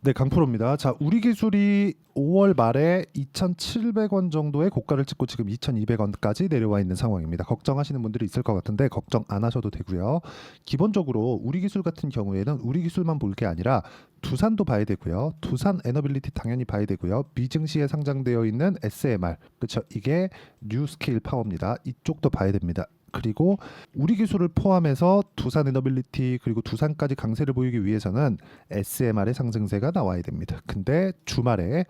네, 강프로입니다. 자, 우리 기술이 5월 말에 2,700원 정도의 고가를 찍고 지금 2,200원까지 내려와 있는 상황입니다. 걱정하시는 분들이 있을 것 같은데 걱정 안 하셔도 되고요. 기본적으로 우리 기술 같은 경우에는 우리 기술만 볼 게 아니라 두산도 봐야 되고요. 두산 에너빌리티 당연히 봐야 되고요. 미증시에 상장되어 있는 SMR, 그렇죠? 이게 뉴스케일 파워입니다. 이쪽도 봐야 됩니다. 그리고 우리 기술을 포함해서 두산 에너빌리티 그리고 두산까지 강세를 보이기 위해서는 SMR의 상승세가 나와야 됩니다. 근데 주말에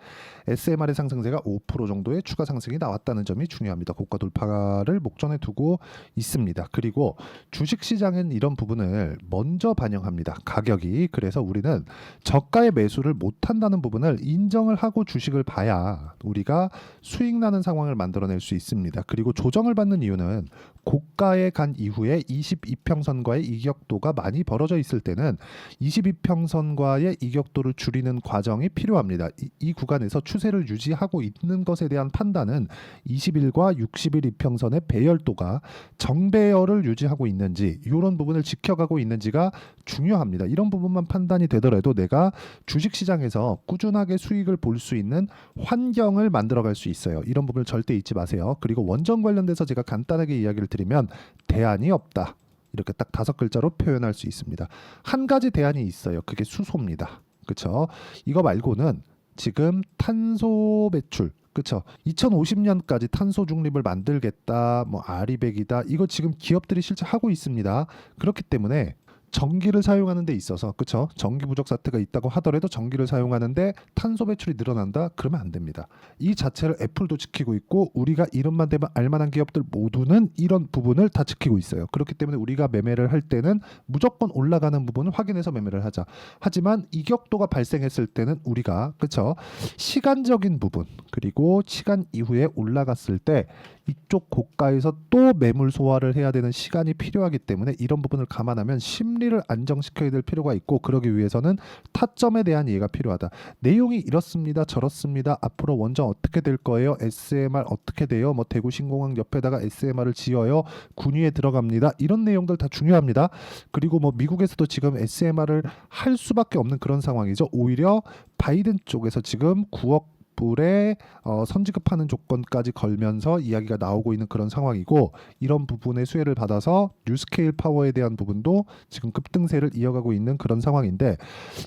SMR의 상승세가 5% 정도의 추가 상승이 나왔다는 점이 중요합니다. 고가 돌파를 목전에 두고 있습니다. 그리고 주식시장은 이런 부분을 먼저 반영합니다. 가격이. 그래서 우리는 저가의 매수를 못한다는 부분을 인정을 하고 주식을 봐야 우리가 수익 나는 상황을 만들어낼 수 있습니다. 그리고 조정을 받는 이유는 고가에 간 이후에 22평선과의 이격도가 많이 벌어져 있을 때는 22평선과의 이격도를 줄이는 과정이 필요합니다. 이 구간에서 추세를 유지하고 있는 것에 대한 판단은 20일과 60일 이평선의 배열도가 정배열을 유지하고 있는지 이런 부분을 지켜가고 있는지가 중요합니다. 이런 부분만 판단이 되더라도 내가 주식시장에서 꾸준하게 수익을 볼 수 있는 환경을 만들어갈 수 있어요. 이런 부분을 절대 잊지 마세요. 그리고 원전 관련돼서 제가 간단하게 이야기를 드리면 대안이 없다. 이렇게 딱 5글자로 표현할 수 있습니다. 한 가지 대안이 있어요. 그게 수소입니다. 그렇죠? 이거 말고는 지금 탄소 배출, 그렇죠? 2050년까지 탄소 중립을 만들겠다. 뭐 아리백이다. 이거 지금 기업들이 실제 하고 있습니다. 그렇기 때문에 전기를 사용하는 데 있어서, 그렇죠? 전기 부족 사태가 있다고 하더라도 전기를 사용하는데 탄소 배출이 늘어난다? 그러면 안 됩니다. 이 자체를 애플도 지키고 있고 우리가 이름만 대면 알만한 기업들 모두는 이런 부분을 다 지키고 있어요. 그렇기 때문에 우리가 매매를 할 때는 무조건 올라가는 부분을 확인해서 매매를 하자. 하지만 이격도가 발생했을 때는 우리가, 그렇죠? 시간적인 부분 그리고 시간 이후에 올라갔을 때 이쪽 고가에서 또 매물 소화를 해야 되는 시간이 필요하기 때문에 이런 부분을 감안하면 심리를 안정시켜야 될 필요가 있고, 그러기 위해서는 타점에 대한 이해가 필요하다. 내용이 이렇습니다. 저렇습니다. 앞으로 원전 어떻게 될 거예요? SMR 어떻게 돼요? 뭐 대구 신공항 옆에다가 SMR을 지어요. 군위에 들어갑니다. 이런 내용들 다 중요합니다. 그리고 뭐 미국에서도 지금 SMR을 할 수밖에 없는 그런 상황이죠. 오히려 바이든 쪽에서 지금 9억 불에 선지급하는 조건까지 걸면서 이야기가 나오고 있는 그런 상황이고, 이런 부분의 수혜를 받아서 뉴스케일 파워에 대한 부분도 지금 급등세를 이어가고 있는 그런 상황인데,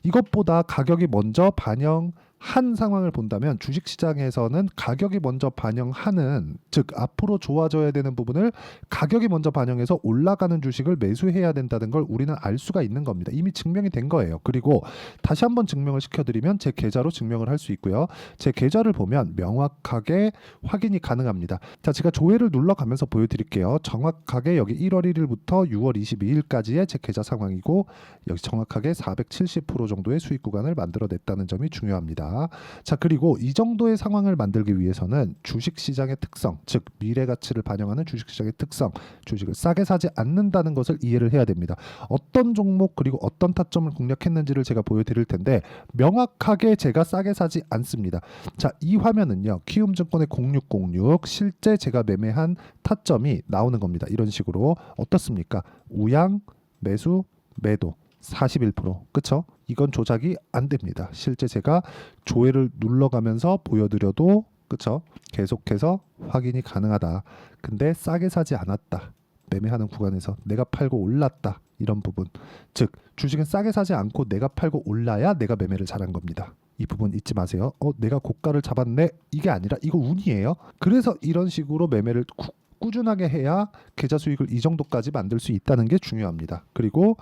이것보다 가격이 먼저 반영한 상황을 본다면 주식시장에서는 가격이 먼저 반영하는, 즉 앞으로 좋아져야 되는 부분을 가격이 먼저 반영해서 올라가는 주식을 매수해야 된다는 걸 우리는 알 수가 있는 겁니다. 이미 증명이 된 거예요. 그리고 다시 한번 증명을 시켜드리면 제 계좌로 증명을 할 수 있고요. 제 계좌를 보면 명확하게 확인이 가능합니다. 자, 제가 조회를 눌러가면서 보여드릴게요. 정확하게 여기 1월 1일부터 6월 22일까지의 제 계좌 상황이고, 여기 정확하게 470% 정도의 수익 구간을 만들어냈다는 점이 중요합니다. 자, 그리고 이 정도의 상황을 만들기 위해서는 주식시장의 특성, 즉 미래 가치를 반영하는 주식시장의 특성, 주식을 싸게 사지 않는다는 것을 이해를 해야 됩니다. 어떤 종목 그리고 어떤 타점을 공략했는지를 제가 보여드릴 텐데, 명확하게 제가 싸게 사지 않습니다. 자, 이 화면은요, 키움증권의 0606 실제 제가 매매한 타점이 나오는 겁니다. 이런 식으로. 어떻습니까? 우양, 매수, 매도 41%. 그쵸? 이건 조작이 안 됩니다. 실제 제가 조회를 눌러가면서 보여드려도, 그쵸? 계속해서 확인이 가능하다. 근데 싸게 사지 않았다. 매매하는 구간에서 내가 팔고 올랐다. 이런 부분. 즉 주식은 싸게 사지 않고 내가 팔고 올라야 내가 매매를 잘한 겁니다. 이 부분 잊지 마세요. 내가 고가를 잡았네. 이게 아니라 이거 운이에요. 그래서 이런 식으로 매매를 꾸준하게 해야 계좌 수익을 이 정도까지 만들 수 있다는 게 중요합니다. 그리고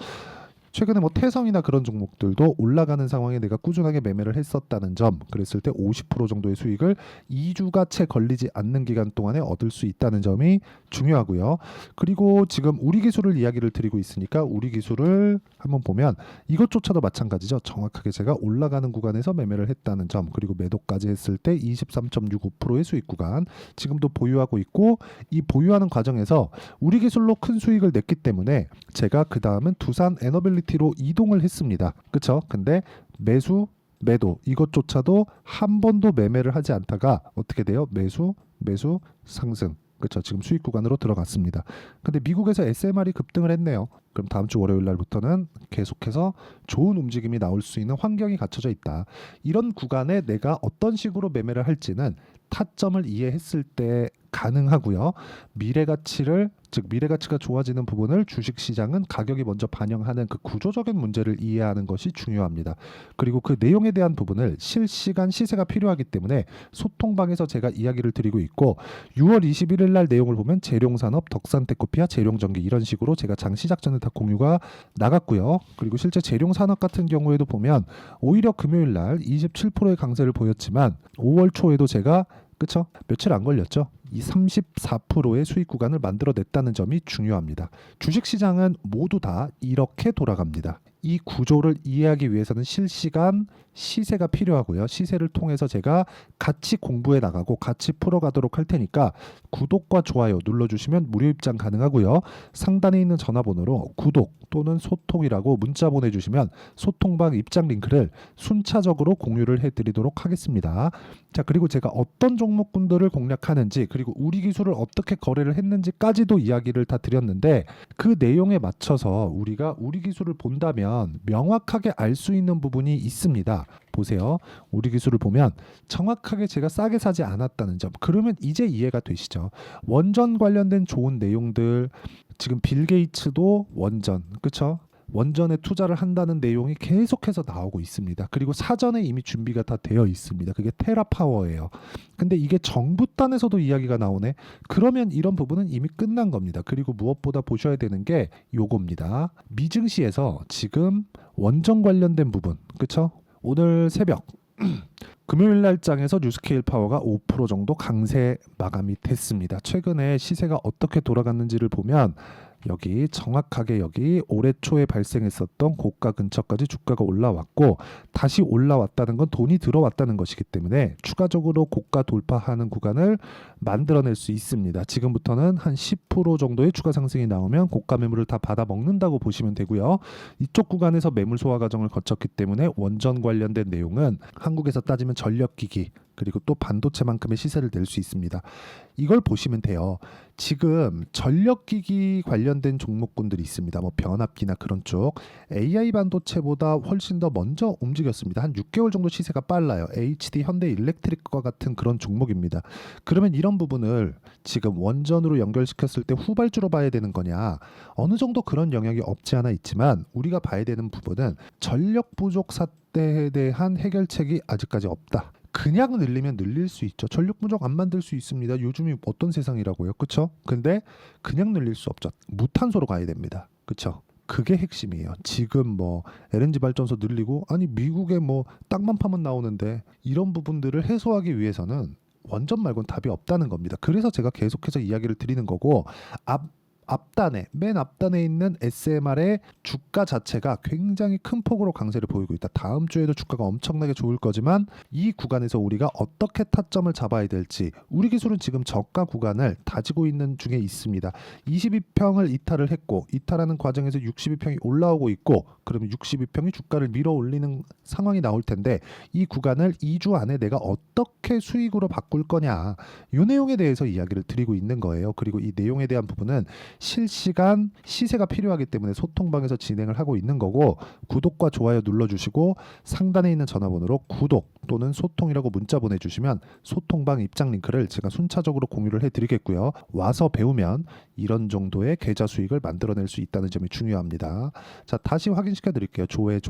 최근에 뭐 태성이나 그런 종목들도 올라가는 상황에 내가 꾸준하게 매매를 했었다는 점, 그랬을 때 50% 정도의 수익을 2주가 채 걸리지 않는 기간 동안에 얻을 수 있다는 점이 중요하고요. 그리고 지금 우리 기술을 이야기를 드리고 있으니까 우리 기술을 한번 보면 이것조차도 마찬가지죠. 정확하게 제가 올라가는 구간에서 매매를 했다는 점, 그리고 매도까지 했을 때 23.65%의 수익 구간 지금도 보유하고 있고, 이 보유하는 과정에서 우리 기술로 큰 수익을 냈기 때문에 제가 그 다음은 두산 에너빌리티로 이동을 했습니다. 그쵸? 근데 매수, 매도 이것조차도 한 번도 매매를 하지 않다가 어떻게 돼요? 매수, 매수, 상승. 그렇죠. 지금 수익 구간으로 들어갔습니다. 근데 미국에서 SMR이 급등을 했네요. 그럼 다음 주 월요일 날부터는 계속해서 좋은 움직임이 나올 수 있는 환경이 갖춰져 있다. 이런 구간에 내가 어떤 식으로 매매를 할지는 타점을 이해했을 때 가능하고요. 미래가치가 좋아지는 부분을 주식시장은 가격이 먼저 반영하는 그 구조적인 문제를 이해하는 것이 중요합니다. 그리고 그 내용에 대한 부분을 실시간 시세가 필요하기 때문에 소통방에서 제가 이야기를 드리고 있고 6월 21일 날 내용을 보면 재룡산업, 덕산테크피아, 재룡전기 이런 식으로 제가 장시작 전에 다 공유가 나갔고요. 그리고 실제 재룡산업 같은 경우에도 보면 오히려 금요일 날 27%의 강세를 보였지만 5월 초에도 제가 그쵸? 며칠 안 걸렸죠? 이 34%의 수익 구간을 만들어냈다는 점이 중요합니다. 주식시장은 모두 다 이렇게 돌아갑니다. 이 구조를 이해하기 위해서는 실시간 시세가 필요하고요. 시세를 통해서 제가 같이 공부해 나가고 같이 풀어가도록 할 테니까 구독과 좋아요 눌러주시면 무료 입장 가능하고요. 상단에 있는 전화번호로 구독 또는 소통이라고 문자 보내주시면 소통방 입장 링크를 순차적으로 공유를 해드리도록 하겠습니다. 자, 그리고 제가 어떤 종목군들을 공략하는지 그리고 우리 기술을 어떻게 거래를 했는지까지도 이야기를 다 드렸는데 그 내용에 맞춰서 우리가 우리 기술을 본다면 명확하게 알 수 있는 부분이 있습니다. 보세요. 우리 기술을 보면 정확하게 제가 싸게 사지 않았다는 점. 그러면 이제 이해가 되시죠? 원전 관련된 좋은 내용들 지금 빌 게이츠도 원전, 그렇죠? 원전에 투자를 한다는 내용이 계속해서 나오고 있습니다. 그리고 사전에 이미 준비가 다 되어 있습니다. 그게 테라파워예요. 근데 이게 정부 단에서도 이야기가 나오네. 그러면 이런 부분은 이미 끝난 겁니다. 그리고 무엇보다 보셔야 되는 게 요겁니다. 미증시에서 지금 원전 관련된 부분, 그렇죠? 오늘 새벽 금요일 날장에서 뉴스케일 파워가 5% 정도 강세 마감이 됐습니다. 최근에 시세가 어떻게 돌아갔는지를 보면 여기 정확하게 여기 올해 초에 발생했었던 고가 근처까지 주가가 올라왔고 다시 올라왔다는 건 돈이 들어왔다는 것이기 때문에 추가적으로 고가 돌파하는 구간을 만들어낼 수 있습니다. 지금부터는 한 10% 정도의 추가 상승이 나오면 고가 매물을 다 받아 먹는다고 보시면 되고요. 이쪽 구간에서 매물 소화 과정을 거쳤기 때문에 원전 관련된 내용은 한국에서 따지면 전력기기 그리고 또 반도체만큼의 시세를 낼 수 있습니다. 이걸 보시면 돼요. 지금 전력기기 관련된 종목군들이 있습니다. 뭐 변압기나 그런 쪽 AI 반도체보다 훨씬 더 먼저 움직였습니다. 한 6개월 정도 시세가 빨라요. HD 현대일렉트릭과 같은 그런 종목입니다. 그러면 이런 부분을 지금 원전으로 연결시켰을 때 후발주로 봐야 되는 거냐? 어느 정도 그런 영역이 없지 않아 있지만 우리가 봐야 되는 부분은 전력 부족 사태에 대한 해결책이 아직까지 없다. 그냥 늘리면 늘릴 수 있죠. 전력 부족 안 만들 수 있습니다. 요즘이 어떤 세상이라고요. 그렇죠? 근데 그냥 늘릴 수 없죠. 무탄소로 가야 됩니다. 그렇죠? 그게 핵심이에요. 지금 뭐 LNG 발전소 늘리고 아니 미국에 뭐 땅만 파면 나오는데 이런 부분들을 해소하기 위해서는 원전 말고는 답이 없다는 겁니다. 그래서 제가 계속해서 이야기를 드리는 거고 맨 앞단에 있는 SMR의 주가 자체가 굉장히 큰 폭으로 강세를 보이고 있다. 다음 주에도 주가가 엄청나게 좋을 거지만 이 구간에서 우리가 어떻게 타점을 잡아야 될지 우리 기술은 지금 저가 구간을 다지고 있는 중에 있습니다. 22평을 이탈을 했고 이탈하는 과정에서 62평이 올라오고 있고 그러면 62평이 주가를 밀어 올리는 상황이 나올 텐데 이 구간을 2주 안에 내가 어떻게 수익으로 바꿀 거냐 이 내용에 대해서 이야기를 드리고 있는 거예요. 그리고 이 내용에 대한 부분은 실시간 시세가 필요하기 때문에 소통방에서 진행을 하고 있는 거고 구독과 좋아요 눌러주시고 상단에 있는 전화번호로 구독 또는 소통이라고 문자 보내주시면 소통방 입장 링크를 제가 순차적으로 공유를 해드리겠고요. 와서 배우면 이런 정도의 계좌 수익을 만들어낼 수 있다는 점이 중요합니다. 자, 다시 확인시켜 드릴게요. 조회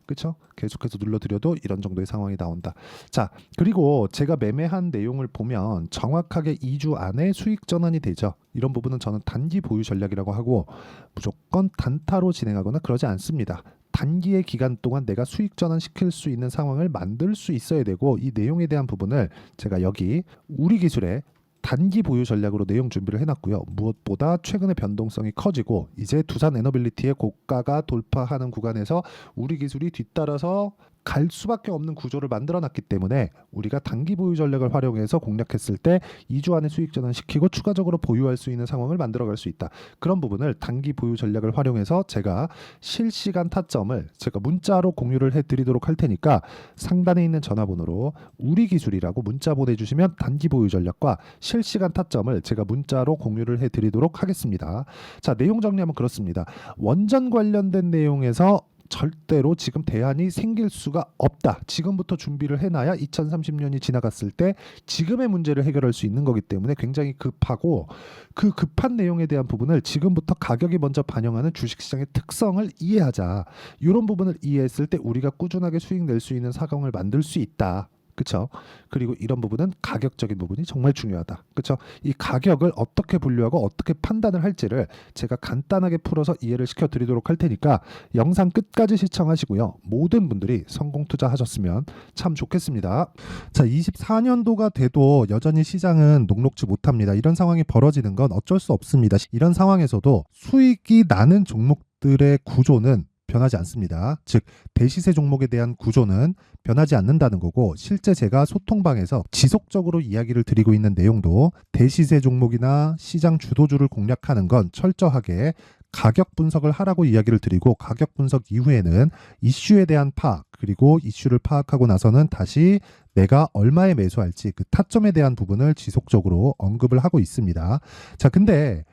그쵸? 계속해서 눌러드려도 이런 정도의 상황이 나온다. 자, 그리고 제가 매매한 내용을 보면 정확하게 2주 안에 수익 전환이 되죠. 이런 부분은 저는 단기 보유 전략이라고 하고 무조건 단타로 진행하거나 그러지 않습니다. 단기의 기간 동안 내가 수익 전환시킬 수 있는 상황을 만들 수 있어야 되고 이 내용에 대한 부분을 제가 여기 우리 기술에 단기 보유 전략으로 내용 준비를 해놨고요. 무엇보다 최근에 변동성이 커지고 이제 두산 에너빌리티의 고가가 돌파하는 구간에서 우리 기술이 뒤따라서 갈 수밖에 없는 구조를 만들어놨기 때문에 우리가 단기 보유 전략을 활용해서 공략했을 때 2주 안에 수익 전환시키고 추가적으로 보유할 수 있는 상황을 만들어갈 수 있다. 그런 부분을 단기 보유 전략을 활용해서 제가 실시간 타점을 제가 문자로 공유를 해드리도록 할 테니까 상단에 있는 전화번호로 우리 기술이라고 문자 보내주시면 단기 보유 전략과 실시간 타점을 제가 문자로 공유를 해드리도록 하겠습니다. 자, 내용 정리하면 그렇습니다. 원전 관련된 내용에서 절대로 지금 대안이 생길 수가 없다. 지금부터 준비를 해놔야 2030년이 지나갔을 때 지금의 문제를 해결할 수 있는 거기 때문에 굉장히 급하고, 그 급한 내용에 대한 부분을 지금부터 가격이 먼저 반영하는 주식시장의 특성을 이해하자. 이런 부분을 이해했을 때 우리가 꾸준하게 수익 낼 수 있는 상황을 만들 수 있다. 그렇죠? 그리고 이런 부분은 가격적인 부분이 정말 중요하다. 그렇죠? 이 가격을 어떻게 분류하고 어떻게 판단을 할지를 제가 간단하게 풀어서 이해를 시켜드리도록 할 테니까 영상 끝까지 시청하시고요. 모든 분들이 성공 투자하셨으면 참 좋겠습니다. 자, 24년도가 돼도 여전히 시장은 녹록지 못합니다. 이런 상황이 벌어지는 건 어쩔 수 없습니다. 이런 상황에서도 수익이 나는 종목들의 구조는 변하지 않습니다. 즉 대시세 종목에 대한 구조는 변하지 않는다는 거고, 실제 제가 소통방에서 지속적으로 이야기를 드리고 있는 내용도 대시세 종목이나 시장 주도주를 공략하는 건 철저하게 가격 분석을 하라고 이야기를 드리고, 가격 분석 이후에는 이슈에 대한 파악, 그리고 이슈를 파악하고 나서는 다시 내가 얼마에 매수할지 그 타점에 대한 부분을 지속적으로 언급을 하고 있습니다. 자, 근데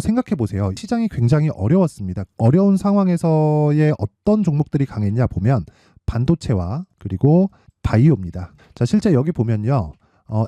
생각해 보세요. 시장이 굉장히 어려웠습니다. 어려운 상황에서의 어떤 종목들이 강했냐 보면 반도체와 그리고 바이오입니다. 자, 실제 여기 보면요.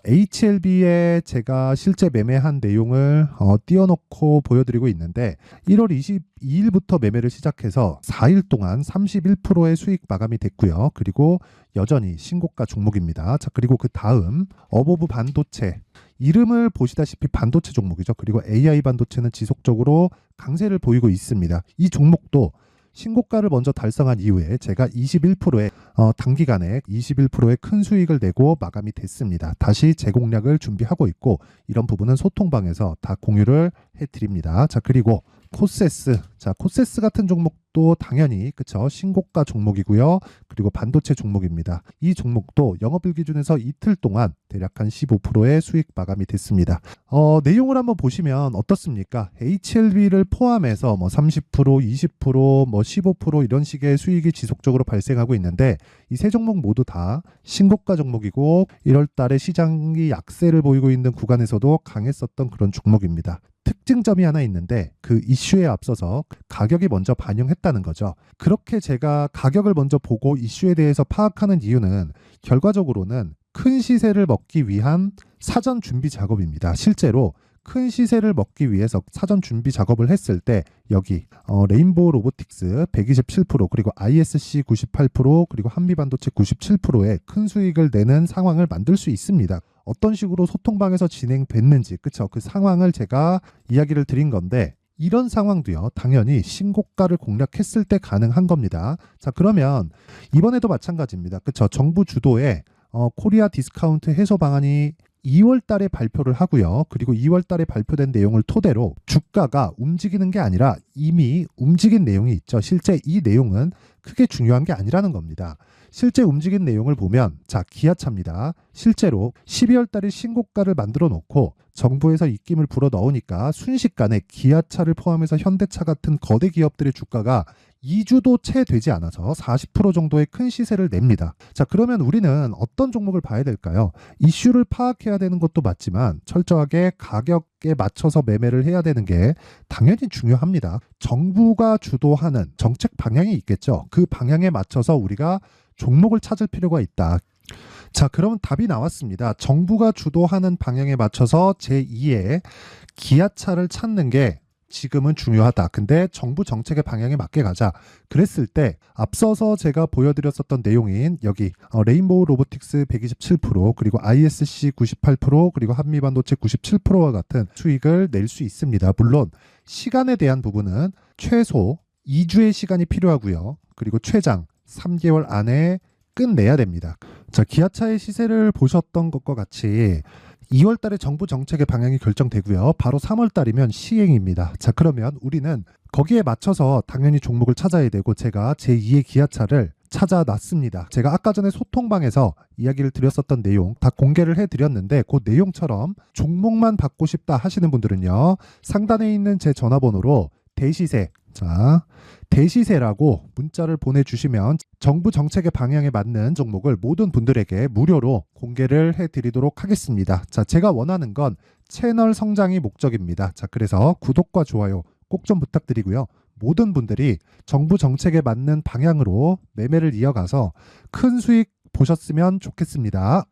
HLB에 제가 실제 매매한 내용을 띄워놓고 보여드리고 있는데 1월 22일부터 매매를 시작해서 4일 동안 31%의 수익 마감이 됐고요. 그리고 여전히 신고가 종목입니다. 자, 그리고 그 다음 어보브 반도체, 이름을 보시다시피 반도체 종목이죠. 그리고 AI 반도체는 지속적으로 강세를 보이고 있습니다. 이 종목도 신고가를 먼저 달성한 이후에 제가 21%의 단기간에 21%의 큰 수익을 내고 마감이 됐습니다. 다시 재공략을 준비하고 있고, 이런 부분은 소통방에서 다 공유를 해드립니다. 자, 그리고 코세스, 자, 코세스 같은 종목도 당연히 그쵸, 신고가 종목이고요. 그리고 반도체 종목입니다. 이 종목도 영업일 기준에서 이틀 동안 대략 한 15%의 수익 마감이 됐습니다. 내용을 한번 보시면 어떻습니까? HLB를 포함해서 뭐 30%, 20%, 뭐 15% 이런 식의 수익이 지속적으로 발생하고 있는데, 이 세 종목 모두 다 신고가 종목이고 1월 달에 시장이 약세를 보이고 있는 구간에서도 강했었던 그런 종목입니다. 특징점이 하나 있는데 그 이슈에 앞서서 가격이 먼저 반영했다는 거죠. 그렇게 제가 가격을 먼저 보고 이슈에 대해서 파악하는 이유는 결과적으로는 큰 시세를 먹기 위한 사전 준비 작업입니다. 실제로 큰 시세를 먹기 위해서 사전 준비 작업을 했을 때 여기 레인보우 로보틱스 127%, 그리고 ISC 98%, 그리고 한미반도체 97%의 큰 수익을 내는 상황을 만들 수 있습니다. 어떤 식으로 소통방에서 진행됐는지, 그쵸? 그 상황을 제가 이야기를 드린 건데, 이런 상황도요, 당연히 신고가를 공략했을 때 가능한 겁니다. 자, 그러면 이번에도 마찬가지입니다. 그쵸? 정부 주도의 코리아 디스카운트 해소 방안이 2월 달에 발표를 하고요. 그리고 2월 달에 발표된 내용을 토대로 주가가 움직이는 게 아니라 이미 움직인 내용이 있죠. 실제 이 내용은 크게 중요한 게 아니라는 겁니다. 실제 움직인 내용을 보면, 자, 기아차입니다. 실제로 12월 달에 신고가를 만들어 놓고 정부에서 입김을 불어 넣으니까 순식간에 기아차를 포함해서 현대차 같은 거대 기업들의 주가가 2주도 채 되지 않아서 40% 정도의 큰 시세를 냅니다. 자, 그러면 우리는 어떤 종목을 봐야 될까요? 이슈를 파악해야 되는 것도 맞지만 철저하게 가격에 맞춰서 매매를 해야 되는 게 당연히 중요합니다. 정부가 주도하는 정책 방향이 있겠죠. 그 방향에 맞춰서 우리가 종목을 찾을 필요가 있다. 자, 그러면 답이 나왔습니다. 정부가 주도하는 방향에 맞춰서 제2의 기아차를 찾는 게 지금은 중요하다. 근데 정부 정책의 방향에 맞게 가자. 그랬을 때 앞서서 제가 보여드렸었던 내용인 여기 레인보우 로보틱스 127%, 그리고 ISC 98%, 그리고 한미반도체 97%와 같은 수익을 낼 수 있습니다. 물론 시간에 대한 부분은 최소 2주의 시간이 필요하고요. 그리고 최장 3개월 안에 끝내야 됩니다. 자, 기아차의 시세를 보셨던 것과 같이 2월 달에 정부 정책의 방향이 결정되고요. 바로 3월 달이면 시행입니다. 자, 그러면 우리는 거기에 맞춰서 당연히 종목을 찾아야 되고, 제가 제2의 기아차를 찾아놨습니다. 제가 아까 전에 소통방에서 이야기를 드렸었던 내용 다 공개를 해드렸는데 그 내용처럼 종목만 받고 싶다 하시는 분들은요. 상단에 있는 제 전화번호로 대시세, 자, 대시세라고 문자를 보내주시면 정부 정책의 방향에 맞는 종목을 모든 분들에게 무료로 공개를 해드리도록 하겠습니다. 자, 제가 원하는 건 채널 성장이 목적입니다. 자, 그래서 구독과 좋아요 꼭 좀 부탁드리고요. 모든 분들이 정부 정책에 맞는 방향으로 매매를 이어가서 큰 수익 보셨으면 좋겠습니다.